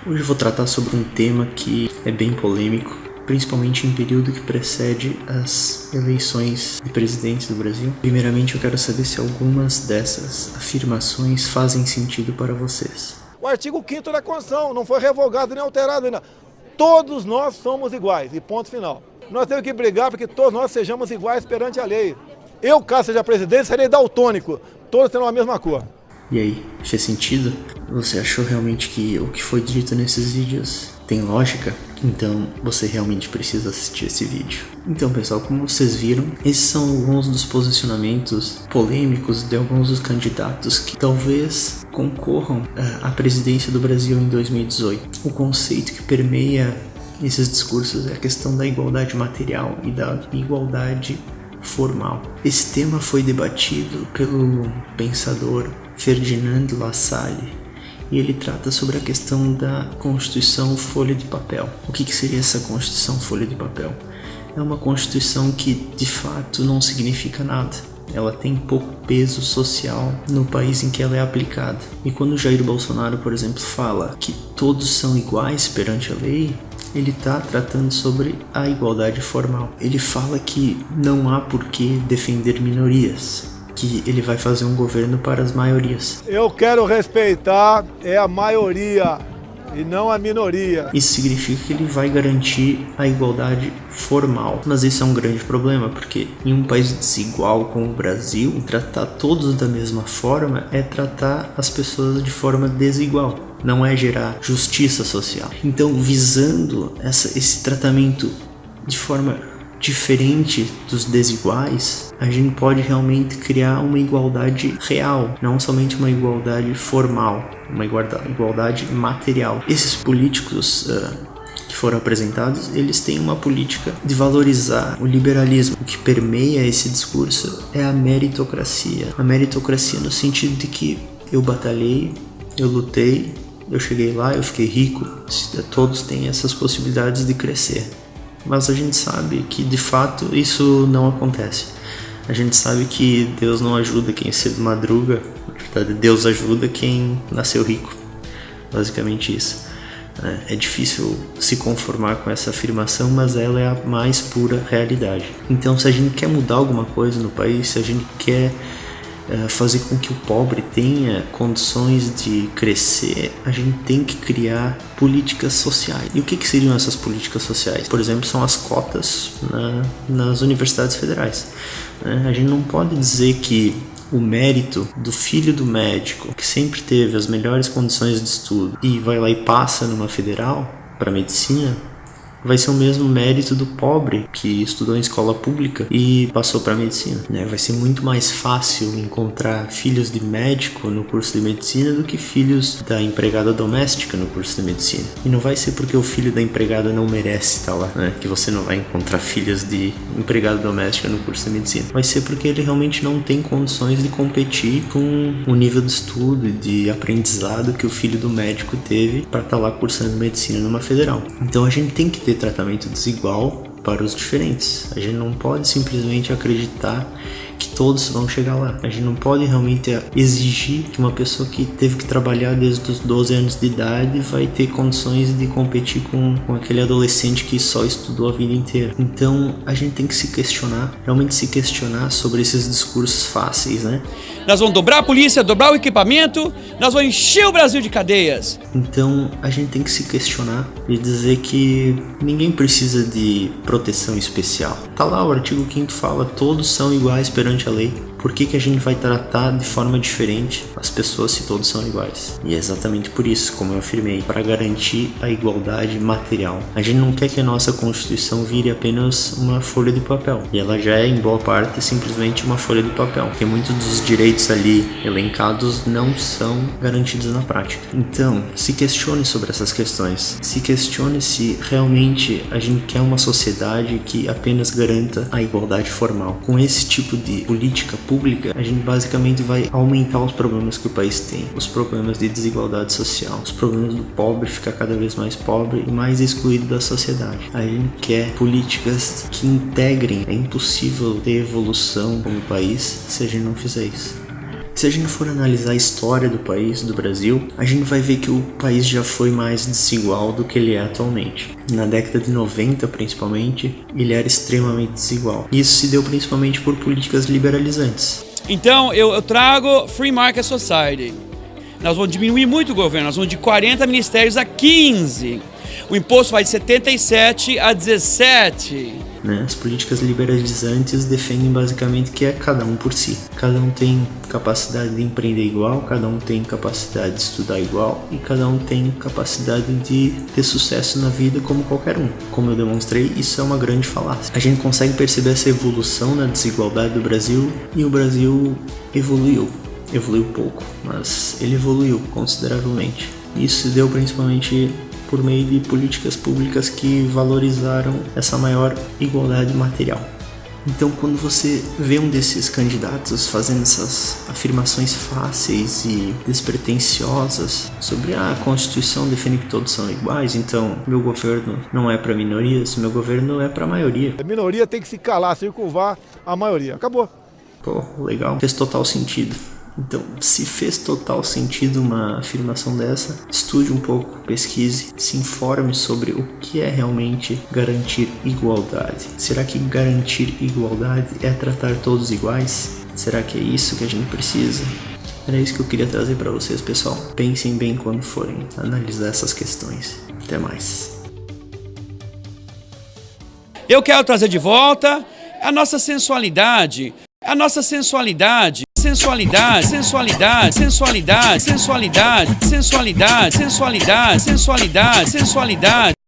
Hoje eu vou tratar sobre um tema que é bem polêmico, principalmente em período que precede as eleições de presidente do Brasil. Primeiramente, eu quero saber se algumas dessas afirmações fazem sentido para vocês. O artigo 5º da Constituição não foi revogado nem alterado ainda. Todos nós somos iguais, e ponto final. Nós temos que brigar para que todos nós sejamos iguais perante a lei. Eu, caso seja presidente, serei daltônico. Todos terão a mesma cor. E aí, fez sentido? Você achou realmente que o que foi dito nesses vídeos tem lógica? Então você realmente precisa assistir esse vídeo. Então pessoal, como vocês viram, esses são alguns dos posicionamentos polêmicos de alguns dos candidatos que talvez concorram à presidência do Brasil em 2018. O conceito que permeia esses discursos é a questão da igualdade material e da igualdade formal. Esse tema foi debatido pelo pensador Ferdinand Lassalle e ele trata sobre a questão da Constituição Folha de Papel. O que seria essa Constituição Folha de Papel? É uma Constituição que de fato não significa nada. Ela tem pouco peso social no país em que ela é aplicada. E quando Jair Bolsonaro, por exemplo, fala que todos são iguais perante a lei, ele está tratando sobre a igualdade formal. Ele fala que não há por que defender minorias, que ele vai fazer um governo para as maiorias. Eu quero respeitar a maioria e não a minoria. Isso significa que ele vai garantir a igualdade formal. Mas isso é um grande problema, porque em um país desigual como o Brasil, tratar todos da mesma forma é tratar as pessoas de forma desigual. Não é gerar justiça social. Então, visando esse tratamento de forma diferente dos desiguais, a gente pode realmente criar uma igualdade real, não somente uma igualdade formal, uma igualdade material. Esses políticos que foram apresentados, eles têm uma política de valorizar o liberalismo. O que permeia esse discurso é a meritocracia. A meritocracia no sentido de que eu batalhei, eu lutei, eu cheguei lá, eu fiquei rico. Todos têm essas possibilidades de crescer. Mas a gente sabe que de fato isso não acontece. A gente sabe que Deus não ajuda quem cedo madruga. Na verdade, Deus ajuda quem nasceu rico. Basicamente isso. É difícil se conformar com essa afirmação, mas ela é a mais pura realidade. Então, se a gente quer mudar alguma coisa no país, se a gente quer fazer com que o pobre tenha condições de crescer, a gente tem que criar políticas sociais. E o que seriam essas políticas sociais? Por exemplo, são as cotas nas universidades federais. A gente não pode dizer que o mérito do filho do médico, que sempre teve as melhores condições de estudo e vai lá e passa numa federal para medicina, vai ser o mesmo mérito do pobre que estudou em escola pública e passou para medicina, né? Vai ser muito mais fácil encontrar filhos de médico no curso de medicina do que filhos da empregada doméstica no curso de medicina. E não vai ser porque o filho da empregada não merece estar lá, né, que você não vai encontrar filhos de empregada doméstica no curso de medicina. Vai ser porque ele realmente não tem condições de competir com o nível de estudo e de aprendizado que o filho do médico teve para estar lá cursando medicina numa federal. Então a gente tem que ter tratamento desigual para os diferentes. A gente não pode simplesmente acreditar que todos vão chegar lá. A gente não pode realmente exigir que uma pessoa que teve que trabalhar desde os 12 anos de idade vai ter condições de competir com aquele adolescente que só estudou a vida inteira. Então a gente tem que se questionar, realmente se questionar sobre esses discursos fáceis, né? Nós vamos dobrar a polícia, dobrar o equipamento, nós vamos encher o Brasil de cadeias. Então a gente tem que se questionar e dizer que ninguém precisa de proteção especial. Tá lá, o artigo 5º fala, todos são iguais perante a lei. Por que a gente vai tratar de forma diferente as pessoas se todos são iguais? E é exatamente por isso, como eu afirmei, para garantir a igualdade material. A gente não quer que a nossa Constituição vire apenas uma folha de papel. E ela já é, em boa parte, simplesmente uma folha de papel. Porque muitos dos direitos ali elencados não são garantidos na prática. Então, se questione sobre essas questões. Se questione se realmente a gente quer uma sociedade que apenas garanta a igualdade formal. Com esse tipo de política pública, a gente basicamente vai aumentar os problemas que o país tem, os problemas de desigualdade social, os problemas do pobre ficar cada vez mais pobre e mais excluído da sociedade. A gente quer políticas que integrem. É impossível ter evolução como país se a gente não fizer isso. Se a gente for analisar a história do país, do Brasil, a gente vai ver que o país já foi mais desigual do que ele é atualmente. Na década de 90, principalmente, ele era extremamente desigual. E isso se deu principalmente por políticas liberalizantes. Então eu trago Free Market Society. Nós vamos diminuir muito o governo, nós vamos de 40 ministérios a 15. O imposto vai de 77 a 17. As políticas liberalizantes defendem basicamente que é cada um por si. Cada um tem capacidade de empreender igual, cada um tem capacidade de estudar igual e cada um tem capacidade de ter sucesso na vida como qualquer um. Como eu demonstrei, isso é uma grande falácia. A gente consegue perceber essa evolução na desigualdade do Brasil e o Brasil evoluiu pouco, mas ele evoluiu consideravelmente. Isso se deu principalmente por meio de políticas públicas que valorizaram essa maior igualdade material. Então, quando você vê um desses candidatos fazendo essas afirmações fáceis e despretensiosas sobre a Constituição defende que todos são iguais, então meu governo não é para minorias, meu governo é para a maioria. A minoria tem que se calar, circunvar a maioria. Acabou. Pô, legal. Fez total sentido. Então, se fez total sentido uma afirmação dessa, estude um pouco, pesquise, se informe sobre o que é realmente garantir igualdade. Será que garantir igualdade é tratar todos iguais? Será que é isso que a gente precisa? Era isso que eu queria trazer para vocês, pessoal. Pensem bem quando forem analisar essas questões. Até mais. Eu quero trazer de volta a nossa sensualidade. Sensualidade, sensualidade, sensualidade, sensualidade, sensualidade, sensualidade, sensualidade, sensualidade, sensualidade.